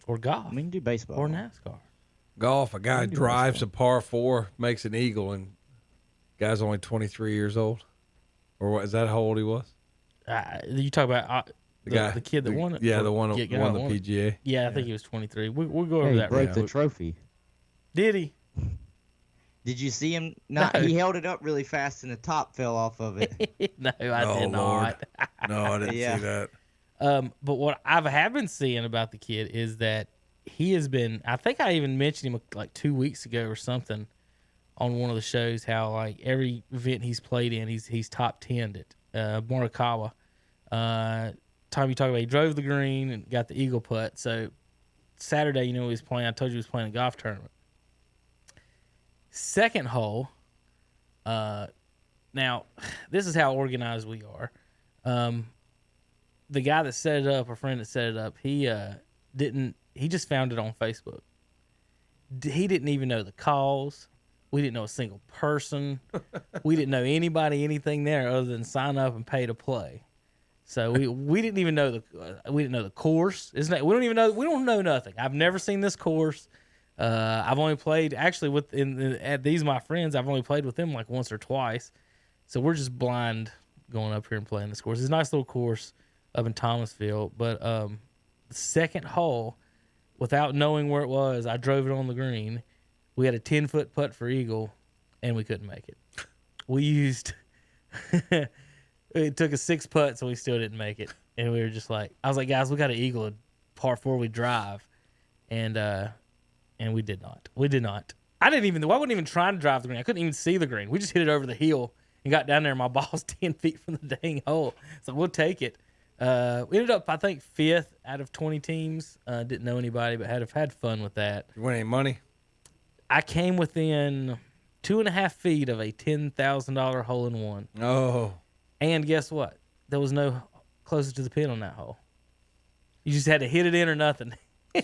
or golf. We can do baseball. Or NASCAR. Golf, a guy drives a par 4, makes an eagle, and guy's only 23 years old. Or what, is that how old he was? You talk about the kid that won it? Yeah, the one that won the PGA. Yeah, I think he was 23. We'll go over that. He broke the trophy. Did he? Did you see him? No, he held it up really fast and the top fell off of it. No, I did not. No, I didn't see that. But what I have been seeing about the kid is that he has been, I think I even mentioned him like 2 weeks ago or something on one of the shows, how like every event he's played in, he's top 10'd it. Morikawa. Time you talk about, he drove the green and got the eagle putt. So Saturday, he was playing. I told you he was playing a golf tournament. Second hole. Now, this is how organized we are. The guy that set it up, a friend that set it up, he just found it on Facebook. He didn't even know the calls. We didn't know a single person. We didn't know anybody, anything there other than sign up and pay to play. So we didn't even know the course. We don't know nothing. I've never seen this course. I've only played actually at these my friends. I've only played with them like once or twice. So we're just blind going up here and playing this course. It's a nice little course up in Thomasville. But the second hole, without knowing where it was, I drove it on the green. We had a 10-foot putt for eagle, and we couldn't make it. We used it took us 6 putts, and we still didn't make it. And we were just like, I was like, guys, we got an eagle at par 4 we drive, and we did not. We did not. I wasn't even trying to drive the green. I couldn't even see the green. We just hit it over the hill and got down there, and my ball's 10 feet from the dang hole. So we'll take it. We ended up, I think, 5th out of 20 teams. Didn't know anybody, but had fun with that. You win any money? I came within 2.5 feet of a $10,000 hole-in-one. Oh. And guess what? There was no closer to the pin on that hole. You just had to hit it in or nothing.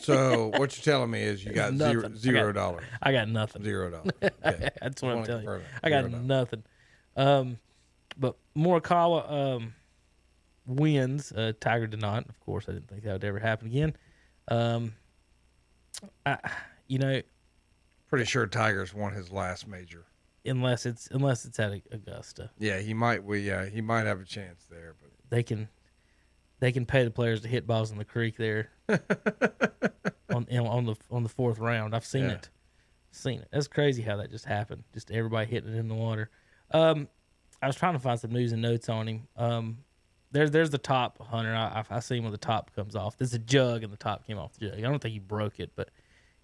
So what you're telling me is you got $0. I got nothing. $0. Okay. That's what I'm telling you. I got nothing. But Morikawa wins. Tiger did not. Of course, I didn't think that would ever happen again. Pretty sure Tiger's won his last major. Unless it's at Augusta. Yeah, he might. He might have a chance there, but they can pay the players to hit balls in the creek there on the 4th round. I've seen it. That's crazy how that just happened. Just everybody hitting it in the water. I was trying to find some news and notes on him. There's the top, Hunter. I seen when the top comes off. There's a jug and the top came off the jug. I don't think he broke it, but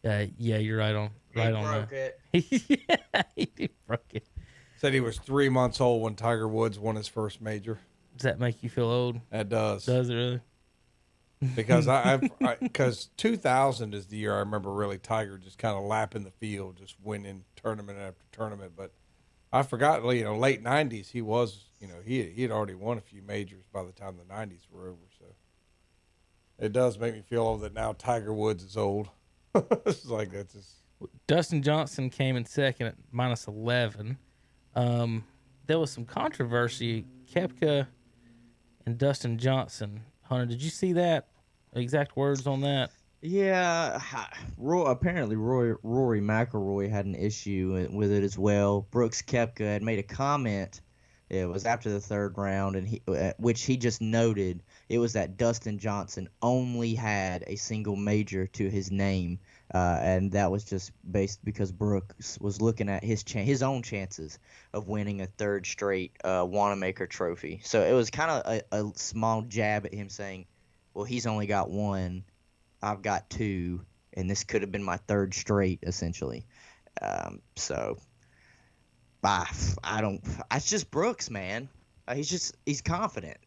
yeah, you're right on. He broke it. Yeah, he broke it. Said he was 3 months old when Tiger Woods won his first major. Does that make you feel old? That does. Does it really? Because because 2000 is the year I remember really Tiger just kind of lapping the field, just winning tournament after tournament. But I forgot, late 90s he was, he had already won a few majors by the time the 90s were over. So it does make me feel old that now Tiger Woods is old. It's like that's just. Dustin Johnson came in second at -11. There was some controversy. Koepka and Dustin Johnson. Hunter, did you see that? Exact words on that? Yeah. Apparently Rory McIlroy had an issue with it as well. Brooks Koepka had made a comment. It was after the 3rd round, and which he just noted. It was that Dustin Johnson only had a single major to his name, and that was just based because Brooks was looking at his own chances of winning a 3rd straight Wanamaker trophy. So it was kind of a small jab at him saying, well, he's only got 1, I've got 2, and this could have been my 3rd straight, essentially. It's just Brooks, man. He's confident,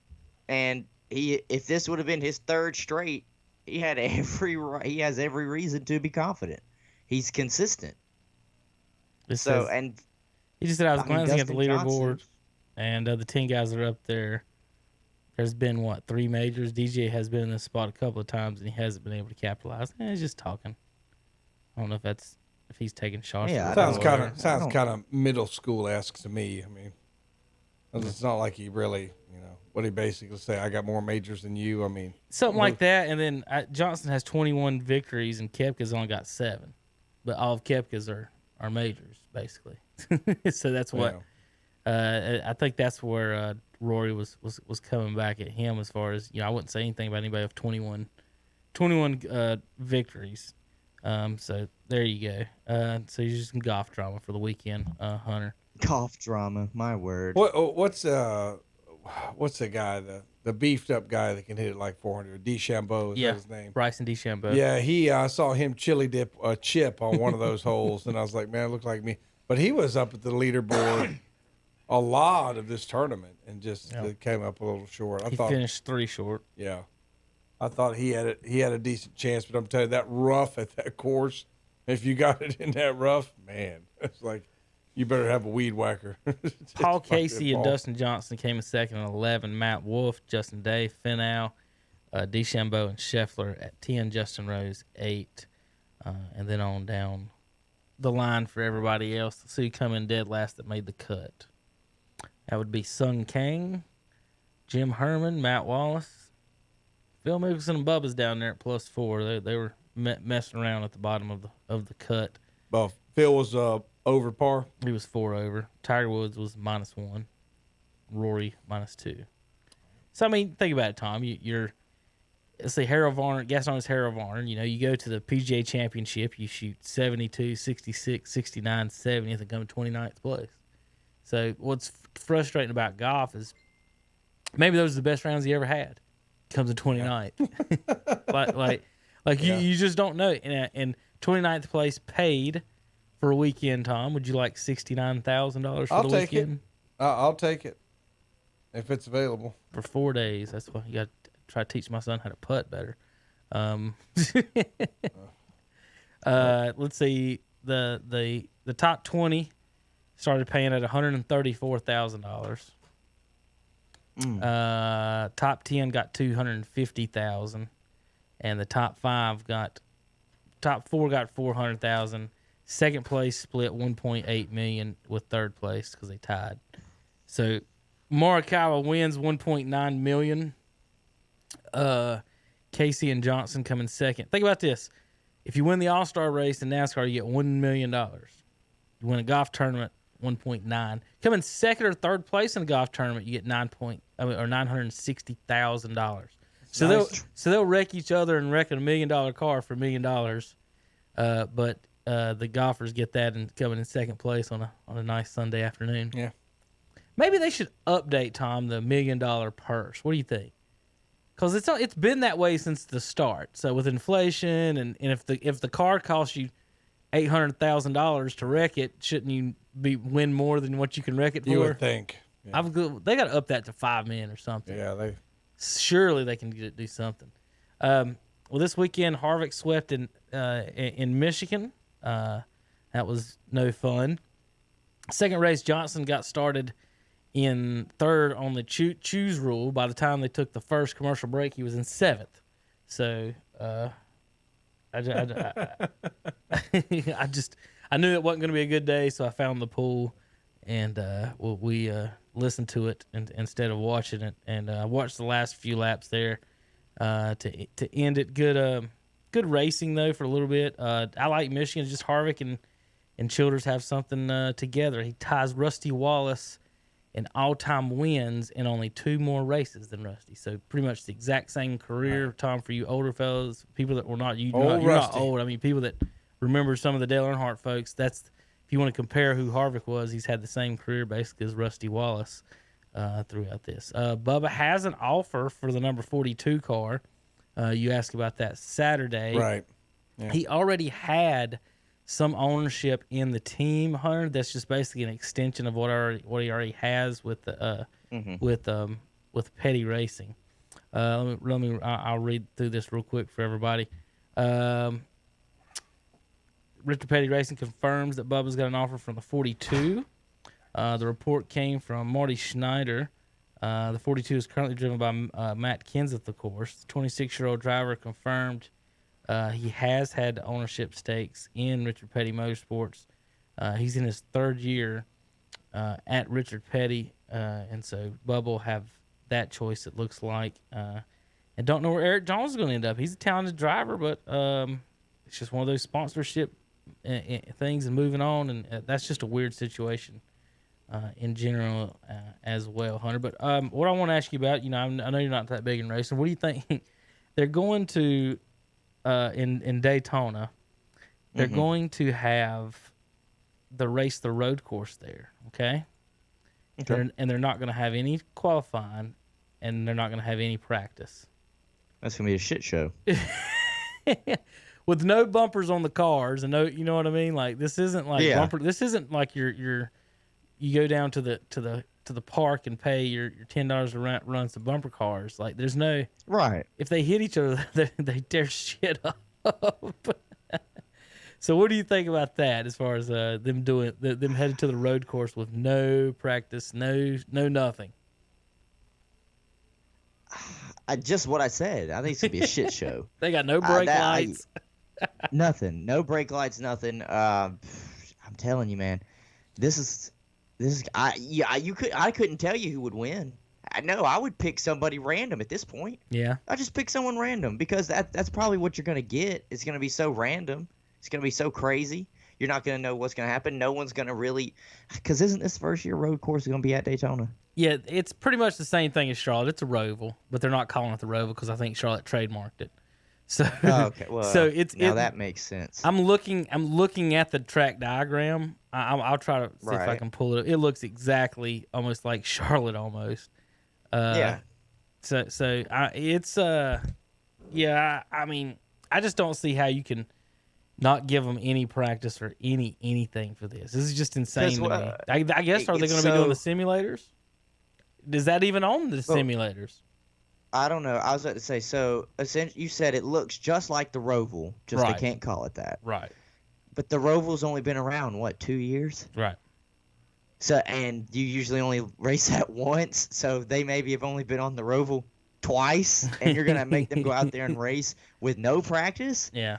and if this would have been his 3rd straight, he has every reason to be confident. He's consistent. He just said I was glancing at the leaderboard, and the 10 guys that are up there. There's been 3 majors. DJ has been in this spot a couple of times, and he hasn't been able to capitalize. He's just talking. I don't know if he's taking shots. Yeah, sounds kind of middle school-esque to me. I mean, it's not like he really You know, what he basically say? I got more majors than you. I mean, something like that. And then Johnson has 21 victories, and Koepka's only got 7. But all of Koepka's are majors, basically. So that's what I think that's where Rory was coming back at him as far as, I wouldn't say anything about anybody with 21 victories. So there you go. So you just some golf drama for the weekend, Hunter. Golf drama, my word. What's the guy, the beefed up guy that can hit it like 400? DeChambeau, is that his name? Bryson DeChambeau. Yeah, I saw him chili dip a chip on one of those holes, and I was like, man, it looks like me. But he was up at the leaderboard a lot of this tournament and just came up a little short. He finished 3 short. Yeah. I thought he had a decent chance, but I'm telling you, that rough at that course, if you got it in that rough, man, it's like you better have a weed whacker. Paul Casey and Dustin Johnson came in second at 11. Matt Wolff, Justin Day, Finau, DeChambeau, and Scheffler at 10. Justin Rose 8, and then on down the line for everybody else. So you come in dead last that made the cut. That would be Sung Kang, Jim Herman, Matt Wallace, Phil Mickelson, and Bubba's down there at +4. They were messing around at the bottom of the cut. Well, Phil was over par. He was 4 over. Tiger Woods was -1. Rory -2. So I mean, think about it, Tom. You're let's say Harold Varner, Gaston is Harold Varner. You go to the PGA Championship, you shoot 72, 66, 69, 70th, and come in 29th place. So what's frustrating about golf is maybe those are the best rounds he ever had. Comes in 29th. You just don't know. And 29th place paid for a weekend, Tom. Would you like $69,000 for the weekend? I'll take it if it's available for 4 days. That's why you got to try to teach my son how to putt better. Let's see. The top 20 started paying at $134,000. Top 10 got $250,000, and the top 4 got $400,000. Second place split $1.8 million with third place because they tied. So Morikawa wins $1.9 million. Casey and Johnson come in second. Think about this: if you win the All-Star race in NASCAR, you get $1 million. You win a golf tournament, 1.9. Come in second or third place in a golf tournament, you get $960,000. So nice. They'll wreck each other and wreck a $1 million car for $1 million. But the golfers get that and coming in second place on a nice Sunday afternoon. Yeah. Maybe they should update, Tom, the $1 million purse. What do you think? Because it's been that way since the start. So with inflation and if the car costs you $800,000 to wreck it, shouldn't you win more than what you can wreck it for? You would think. Yeah. They got to up that to $5 million or something. Yeah, surely they can do something. Well, this weekend Harvick swept in Michigan. That was no fun. Second race, Johnson got started in third on the choose rule. By the time they took the first commercial break, he was in 7th. So I knew it wasn't going to be a good day, so I found the pool, and we listened to it instead of watching it, and watched the last few laps there to end it. Good racing though for a little bit. I like Michigan. Just Harvick and Childers have something together. He ties Rusty Wallace in all-time wins in only 2 more races than Rusty. So pretty much the exact same career, Tom, for you older fellas, people that were not you're not old. I mean, people that remember some of the Dale Earnhardt folks. That's if you want to compare who Harvick was, he's had the same career basically as Rusty Wallace throughout this. Bubba has an offer for the number 42 car. You asked about that Saturday. Right. Yeah. He already had some ownership in the team, Hunter. That's just basically an extension of what he already has with Petty Racing. I'll read through this real quick for everybody. Richard Petty Racing confirms that Bubba's got an offer from the 42. The report came from Marty Schneider. The 42 is currently driven by Matt Kenseth, of course. The 26-year-old driver confirmed he has had ownership stakes in Richard Petty Motorsports. He's in his 3rd year at Richard Petty, and so Bubba will have that choice. It looks like, and don't know where Eric Jones is going to end up. He's a talented driver, but it's just one of those sponsorship things and moving on, and that's just a weird situation in general as well, Hunter. But what I want to ask you about, I know you're not that big in racing. What do you think? They're going to in Daytona. They're going to have the road course there, okay? And they're not going to have any qualifying, and they're not going to have any practice. That's going to be a shit show. With no bumpers on the cars, and no, you know what I mean? Like, this isn't like bumper. This isn't like you go down to the park and pay your $10 to run some bumper cars. Like, there's no right. If they hit each other, they tear shit up. So what do you think about that as far as them headed to the road course with no practice, no nothing? Just what I said. I think it's going to be a shit show. They got no brake lights. Nothing. No brake lights, nothing. I'm telling you, man. I couldn't tell you who would win. I would pick somebody random at this point. Yeah. I just pick someone random because that's probably what you're going to get. It's going to be so random. It's going to be so crazy. You're not going to know what's going to happen. No one's going to really – because isn't this first year road course going to be at Daytona? Yeah, it's pretty much the same thing as Charlotte. It's a Roval, but they're not calling it the Roval because I think Charlotte trademarked it. So, okay. Well, so that makes sense. I'm looking at the track diagram. I'll try to see if I can pull it up. It looks exactly almost like Charlotte almost. Yeah. So I mean, I just don't see how you can not give them any practice or anything for this. This is just insane to me. I guess, are they going to be doing the simulators? Is that even on the simulators? I don't know. I was about to say, so essentially you said it looks just like the Roval, just they can't call it that. Right. But the Roval's only been around, 2 years? Right. So, and you usually only race that once, so they maybe have only been on the Roval twice, and you're going to make them go out there and race with no practice? Yeah.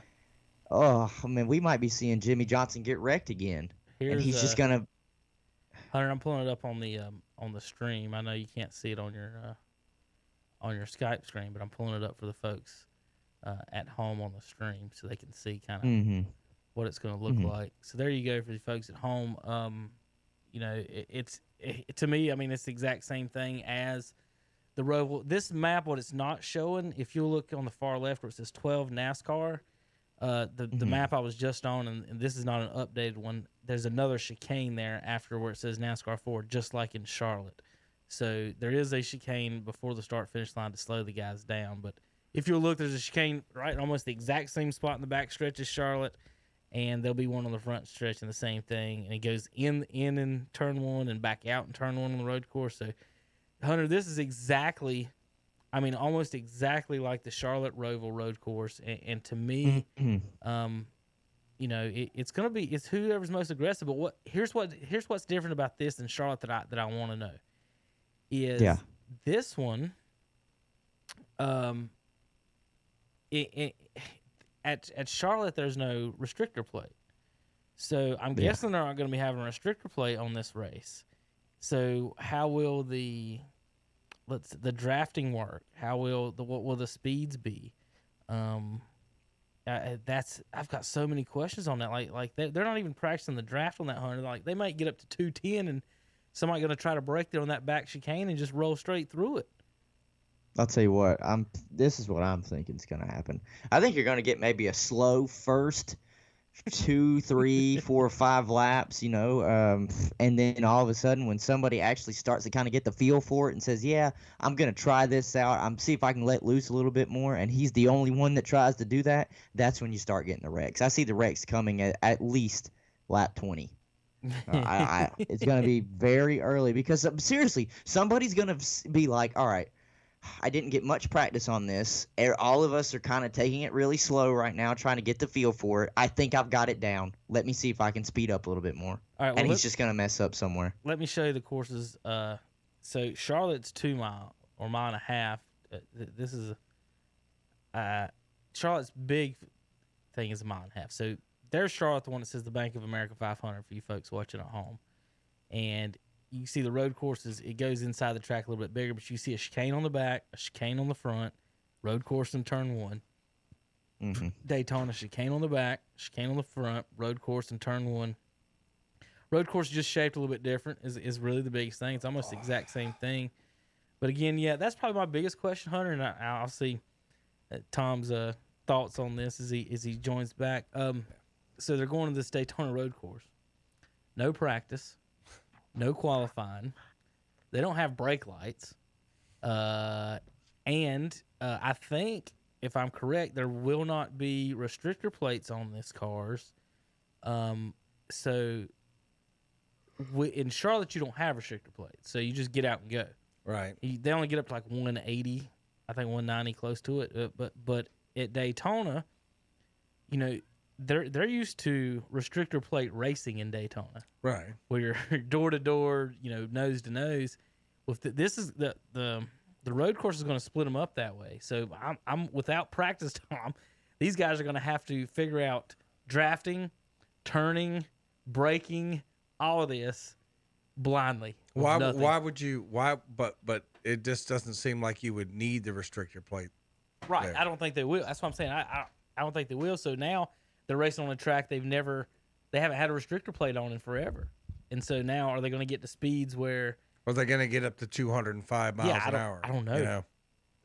Oh, I mean, we might be seeing Jimmy Johnson get wrecked again. And he's just going to... Hunter, I'm pulling it up on the stream. I know you can't see it on your Skype screen, but I'm pulling it up for the folks at home on the stream so they can see kind of what it's going to look like. So there you go for the folks at home. It's to me, I mean, it's the exact same thing as the Roval. This map, what it's not showing, if you look on the far left where it says 12 NASCAR, the map I was just on, and this is not an updated one, there's another chicane there after where it says NASCAR 4, just like in Charlotte. So there is a chicane before the start-finish line to slow the guys down. But if you look, there's a chicane right almost the exact same spot in the back stretch as Charlotte, and there'll be one on the front stretch and the same thing. And it goes in turn one and back out in turn one on the road course. So, Hunter, this is exactly, I mean, almost exactly like the Charlotte Roval road course. And to me, it's going to be, it's whoever's most aggressive. But here's what's different about this than Charlotte that I want to know. This one, at Charlotte, there's no restrictor plate. So I'm guessing they're not going to be having a restrictor plate on this race. So how will the drafting work? What will the speeds be? I've got so many questions on that. Like they're not even practicing the draft on that, Hunter. Like they might get up to 210 and somebody going to try to break it on that back chicane and just roll straight through it. I'll tell you what. This is what I'm thinking is going to happen. I think you're going to get maybe a slow first 2, 3, 4, 5 laps, and then all of a sudden when somebody actually starts to kind of get the feel for it and says, yeah, I'm going to try this out. I'm see if I can let loose a little bit more, and he's the only one that tries to do that, that's when you start getting the wrecks. I see the wrecks coming at least lap 20. It's going to be very early because seriously, somebody's going to be like, all right, I didn't get much practice on this. All of us are kind of taking it really slow right now, trying to get the feel for it. I think I've got it down. Let me see if I can speed up a little bit more. All right, and he's just going to mess up somewhere. Let me show you the courses. So Charlotte's 2 mile or mile and a half. This is Charlotte's big thing is a mile and a half. So there's Charlotte, the one that says the Bank of America 500 for you folks watching at home. And you see the road courses, it goes inside the track a little bit bigger, but you see a chicane on the back, a chicane on the front, road course in turn one. Mm-hmm. Daytona, chicane on the back, chicane on the front, road course in turn one. Road course is just shaped a little bit different is really the biggest thing. It's almost the exact same thing. But again, yeah, that's probably my biggest question, Hunter, and I'll see Tom's thoughts on this as he joins back. So they're going to this Daytona road course. No practice, no qualifying. They don't have brake lights. And I think, if I'm correct, there will not be restrictor plates on this cars. So in Charlotte, you don't have restrictor plates. So you just get out and go. Right. They only get up to like 180, I think 190, close to it. But at Daytona, you know, they're used to restrictor plate racing in Daytona, Right. where you're door to door, you know, nose to nose. With this is the road course is going to split them up that way. So I'm without practice, Tom. These guys are going to have to figure out drafting, turning, braking, all of this blindly. Why would you? But it just doesn't seem like you would need the restrictor plate. Right. There. I don't think they will. That's what I'm saying. I don't think they will. So now they're racing on a track they haven't had a restrictor plate on in forever. And so now are they going to get to speeds where Are they going to get up to 205 miles an hour? I don't know. You know?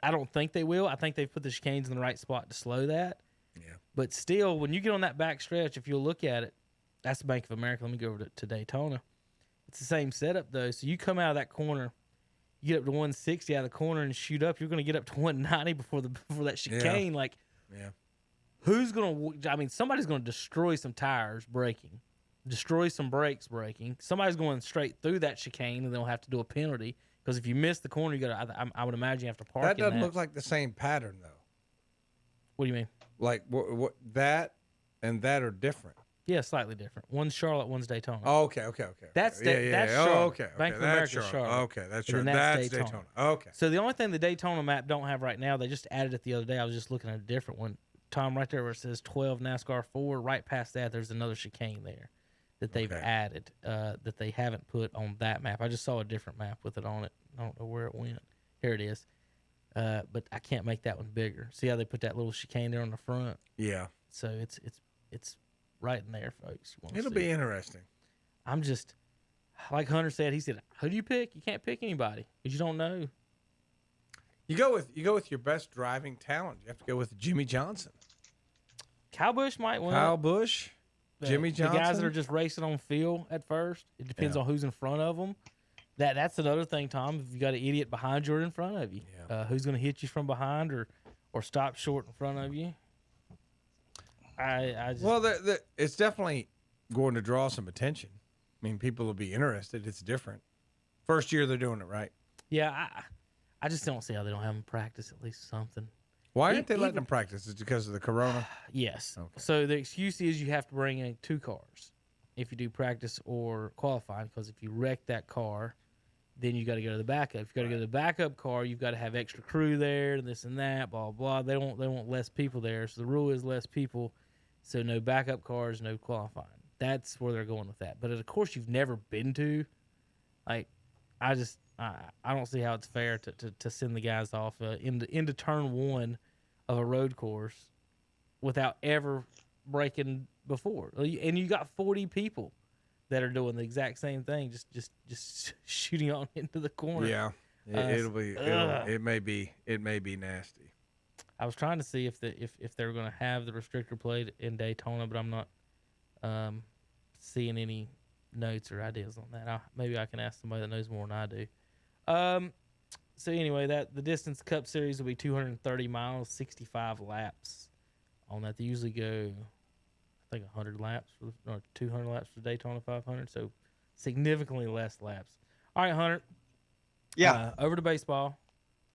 I don't think they will. I think they've put the chicanes in the right spot to slow that. Yeah. But still, when you get on that back stretch, if you'll look at it, that's the Bank of America. Let me go over to Daytona. It's the same setup, though. So you come out of that corner, you get up to 160 out of the corner and shoot up. You're going to get up to 190 before that chicane. Yeah. Like, Yeah. who's going to – I mean, somebody's going to destroy some tires braking, destroy some brakes braking. Somebody's going straight through that chicane, and they'll have to do a penalty. Because if you miss the corner, you got to – I would imagine you have to park That in doesn't look like the same pattern, though. What do you mean? Like, what that and that are different. Yeah, slightly different. One's Charlotte, one's Daytona. Oh, okay. That's yeah. Charlotte. Oh, okay. Bank of That's America, Charlotte. Okay, that's And then Charlotte. that's That's Daytona. Okay. So the only thing the Daytona map don't have right now, they just added it the other day. I was just looking at a different one. Tom, right there where it says 12 NASCAR 4, right past that, there's another chicane there that they've added that they haven't put on that map. I just saw a different map with it on it. I don't know where it went. Here it is. But I can't make that one bigger. See how they put that little chicane there on the front? Yeah. So it's right in there, folks. It'll be interesting. I'm just, like Hunter said, he said, who do you pick? You can't pick anybody because you don't know. You go with your best driving talent. You have to go with Jimmy Johnson. Kyle Busch might win. Kyle Busch, Jimmy Johnson. The guys that are just racing on feel at first. It depends on who's in front of them. That's another thing, Tom. If you got an idiot behind you or in front of you, who's going to hit you from behind or stop short in front of you? I just, well, it's definitely going to draw some attention. I mean, people will be interested. It's different. First year they're doing it right. Yeah, I just don't see how they don't have them practice at least something. Why aren't they letting them practice? Is it because of the corona? Yes. Okay. So the excuse is you have to bring in 2 cars if you do practice or qualifying, because if you wreck that car, then you got to go to the backup. If you got to go to the backup car, you've got to have extra crew there, and this and that, blah blah. They want less people there. So the rule is less people. So no backup cars, no qualifying. That's where they're going with that. But of course, you've never been to. Like, I don't see how it's fair to send the guys off into turn 1 of a road course without ever braking before. And you got 40 people that are doing the exact same thing, just shooting on into the corner. Yeah, it may be nasty. I was trying to see if they were going to have the restrictor plate in Daytona, but I'm not seeing any notes or ideas on that. Maybe I can ask somebody that knows more than I do. So anyway, the distance Cup Series will be 230 miles, 65 laps on that. They usually go, I think, 100 laps or 200 laps for Daytona 500, so significantly less laps. All right, Hunter. Yeah. Over to baseball.